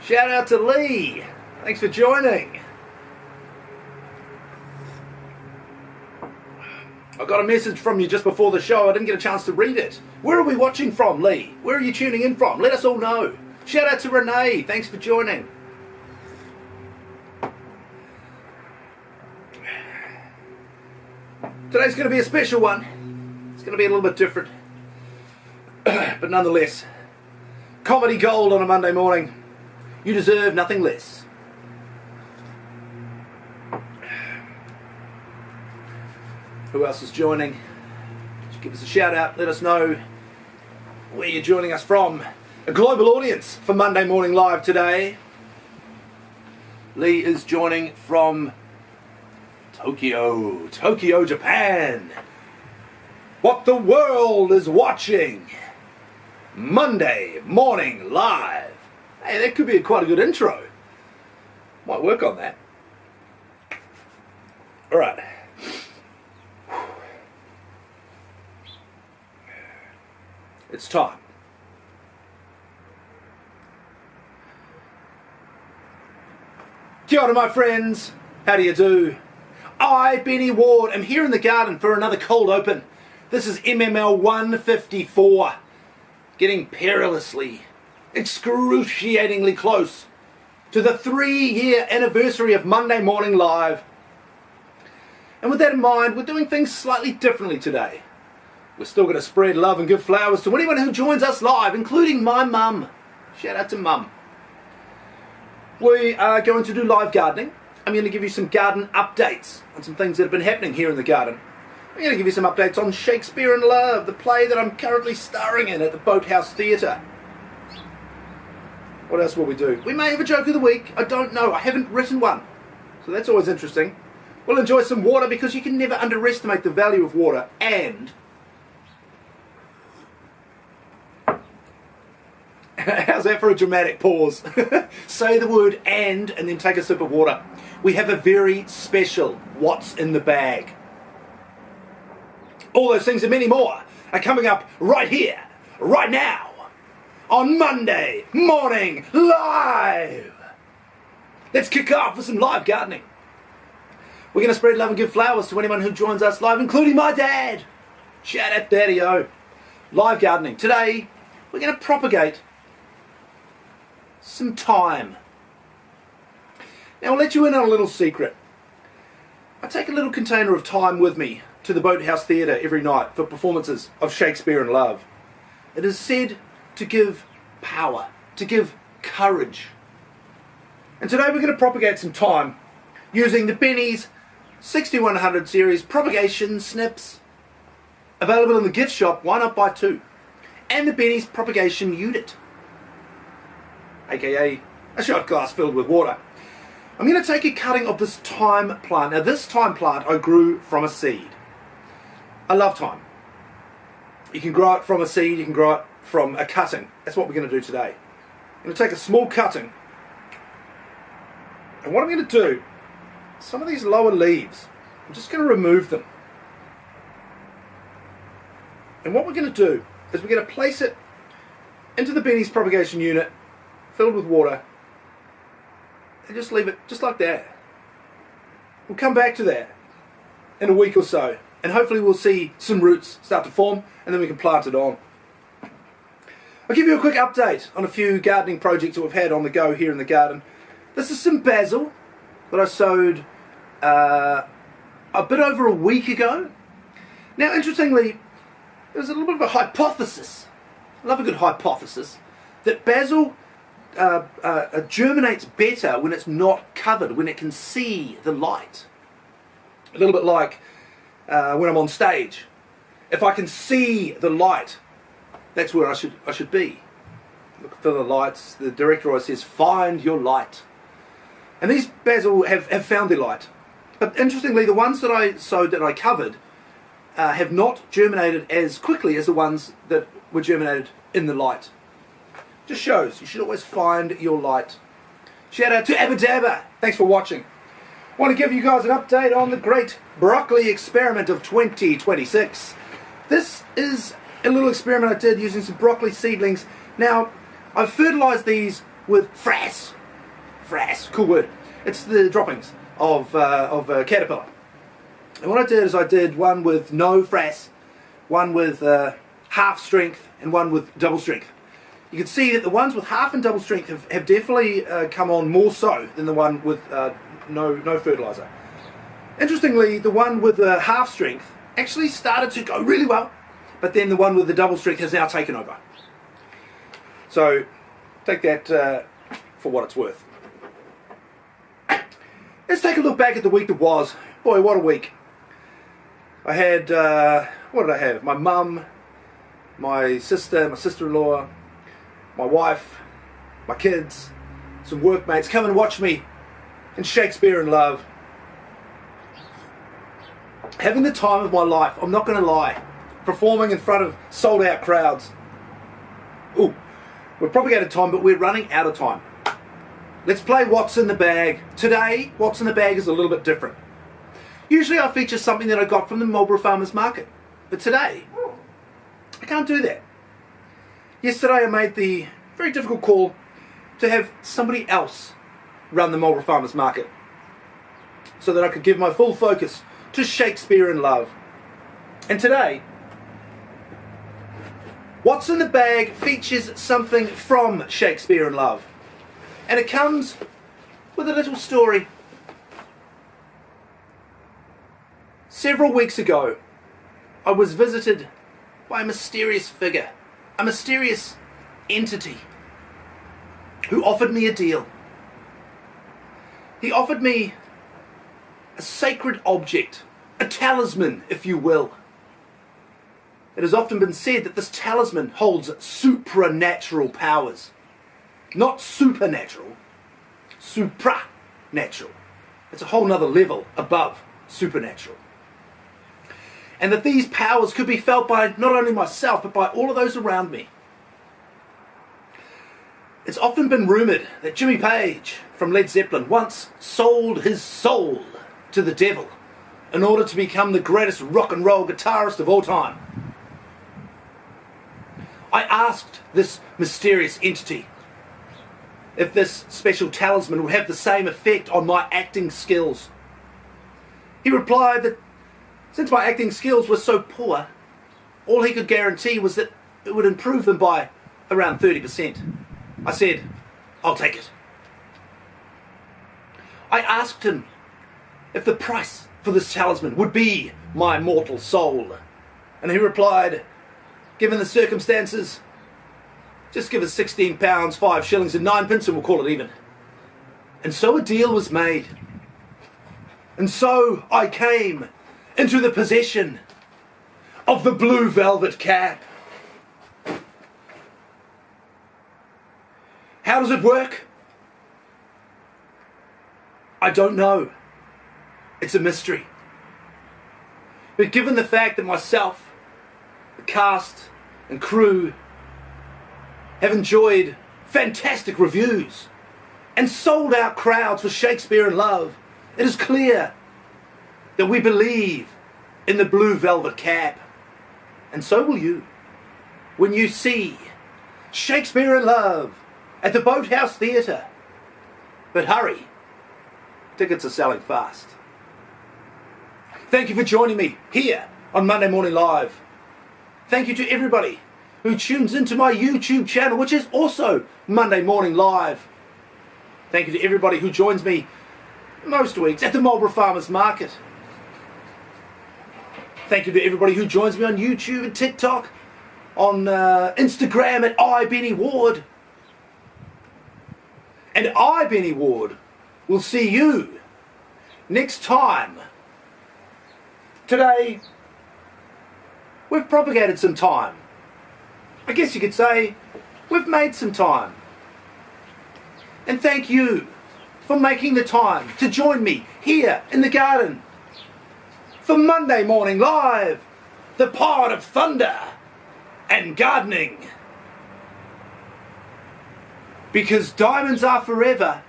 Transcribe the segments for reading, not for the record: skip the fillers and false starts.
Shout out to Lee. Thanks for joining. I got a message from you just before the show. I didn't get a chance to read it. Where are we watching from, Lee? Where are you tuning in from? Let us all know. Shout out to Renee. Thanks for joining. Today's going to be a special one. It's going to be a little bit different. But nonetheless, comedy gold on a Monday morning. You deserve nothing less. Who else is joining? Just give us a shout out. Let us know where you're joining us from. A global audience for Monday Morning Live today. Lee is joining from Tokyo, Japan. What the world is watching. Monday Morning Live. Hey, that could be quite a good intro. Might work on that. Alright. It's time. Kia ora, my friends. How do you do? I, Benny Ward, am here in the garden for another cold open. This is MML 154. Getting perilously, excruciatingly close to the 3-year anniversary of Monday Morning Live. And with that in mind, we're doing things slightly differently today. We're still going to spread love and give flowers to anyone who joins us live, including my mum. Shout out to mum. We are going to do live gardening. I'm going to give you some garden updates on some things that have been happening here in the garden. I'm going to give you some updates on Shakespeare in Love, the play that I'm currently starring in at the Boathouse Theatre. What else will we do? We may have a joke of the week. I don't know. I haven't written one. So that's always interesting. We'll enjoy some water because you can never underestimate the value of water. And how's that for a dramatic pause? Say the word and then take a sip of water. We have a very special What's in the Bag. All those things and many more are coming up right here, right now, on Monday Morning Live. Let's kick off with some live gardening. We're going to spread love and give flowers to anyone who joins us live, including my dad. Shout out Daddy-o. Live gardening. Today, we're going to propagate some thyme. Now, I'll let you in on a little secret. I take a little container of thyme with me to the Boathouse Theatre every night for performances of Shakespeare in Love. It is said to give power, to give courage. And today we're going to propagate some thyme using the Benny's 6100 series propagation snips, available in the gift shop, why not buy two, and the Benny's propagation unit, aka a shot glass filled with water. I'm going to take a cutting of this thyme plant. Now this thyme plant I grew from a seed. I love thyme. You can grow it from a seed, you can grow it from a cutting. That's what we're going to do today. I'm going to take a small cutting, and what I'm going to do, some of these lower leaves, I'm just going to remove them. And what we're going to do is we're going to place it into the Benny's propagation unit, filled with water, and just leave it just like that. We'll come back to that in a week or so, and hopefully we'll see some roots start to form, and then we can plant it on. I'll give you a quick update on a few gardening projects that we've had on the go here in the garden. This is some basil that I sowed a bit over a week ago. Now, interestingly, there's a little bit of a hypothesis, I love a good hypothesis, that basil germinates better when it's not covered, when it can see the light. A little bit like when I'm on stage. If I can see the light, that's where I should be. Look for the lights. The director always says, find your light. And these basil have found their light. But interestingly, the ones that I sowed, that I covered, have not germinated as quickly as the ones that were germinated in the light. Just shows you should always find your light. Shout out to Abba Dabba. Thanks for watching. I want to give you guys an update on the great broccoli experiment of 2026. This is a little experiment I did using some broccoli seedlings. Now, I've fertilised these with frass. Frass, cool word. It's the droppings of a caterpillar. And what I did is I did one with no frass, one with half strength, and one with double strength. You can see that the ones with half and double strength have definitely come on more so than the one with no fertiliser. Interestingly, the one with the half strength actually started to go really well, but then the one with the double strength has now taken over. So take that for what it's worth. Let's take a look back at the week that was. Boy, what a week. I had, what did I have? My mum, my sister, my sister-in-law, my wife, my kids, some workmates come and watch me in Shakespeare in Love. Having the time of my life, I'm not going to lie. Performing in front of sold-out crowds. Ooh, we're probably out of time, but we're running out of time. Let's play What's in the Bag. Today, What's in the Bag is a little bit different. Usually I feature something that I got from the Marlborough Farmers Market. But today, I can't do that. Yesterday I made the very difficult call to have somebody else run the Marlborough Farmers Market so that I could give my full focus to Shakespeare in Love. And today, What's in the Bag features something from Shakespeare in Love. And it comes with a little story. Several weeks ago, I was visited by a mysterious figure, a mysterious entity, who offered me a deal. He offered me a sacred object, a talisman, if you will. It has often been said that this talisman holds supranatural powers. Not supernatural, supranatural. It's a whole nother level above supernatural. And that these powers could be felt by not only myself, but by all of those around me. It's often been rumoured that Jimmy Page from Led Zeppelin once sold his soul to the devil in order to become the greatest rock and roll guitarist of all time. I asked this mysterious entity if this special talisman would have the same effect on my acting skills. He replied that since my acting skills were so poor, all he could guarantee was that it would improve them by around 30%. I said, I'll take it. I asked him if the price for this talisman would be my mortal soul. And he replied, given the circumstances, just give us £16, 5 shillings and 9 pence and we'll call it even. And so a deal was made. And so I came into the possession of the blue velvet cap. How does it work? I don't know. It's a mystery. But given the fact that myself, the cast and crew have enjoyed fantastic reviews and sold out crowds for Shakespeare in Love, it is clear that we believe in the blue velvet cap. And so will you when you see Shakespeare in Love at the Boathouse Theatre. But hurry, tickets are selling fast. Thank you for joining me here on Monday Morning Live. Thank you to everybody who tunes into my YouTube channel, which is also Monday Morning Live. Thank you to everybody who joins me most weeks at the Marlborough Farmers Market. Thank you to everybody who joins me on YouTube and TikTok, on Instagram at iBennyWard. And I, Benny Ward, will see you next time. Today, we've propagated some time. I guess you could say we've made some time. And thank you for making the time to join me here in the garden for Monday Morning Live, the pod of thunder and gardening. Because diamonds are forever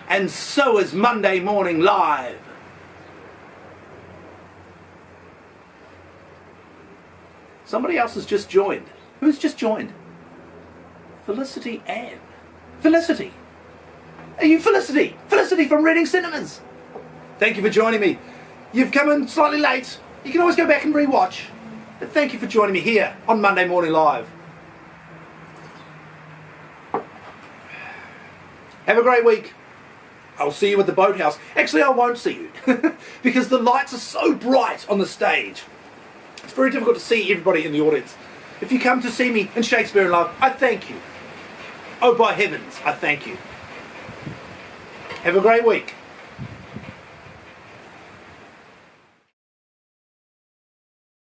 and so is Monday Morning Live. Somebody else has just joined. Who's just joined? Felicity Ann. Felicity. Are you Felicity? Felicity from Reading Cinemas. Thank you for joining me. You've come in slightly late. You can always go back and re-watch. But thank you for joining me here on Monday Morning Live. Have a great week. I'll see you at the boathouse. Actually, I won't see you because the lights are so bright on the stage. It's very difficult to see everybody in the audience. If you come to see me in Shakespeare in Love, I thank you. Oh, by heavens, I thank you. Have a great week.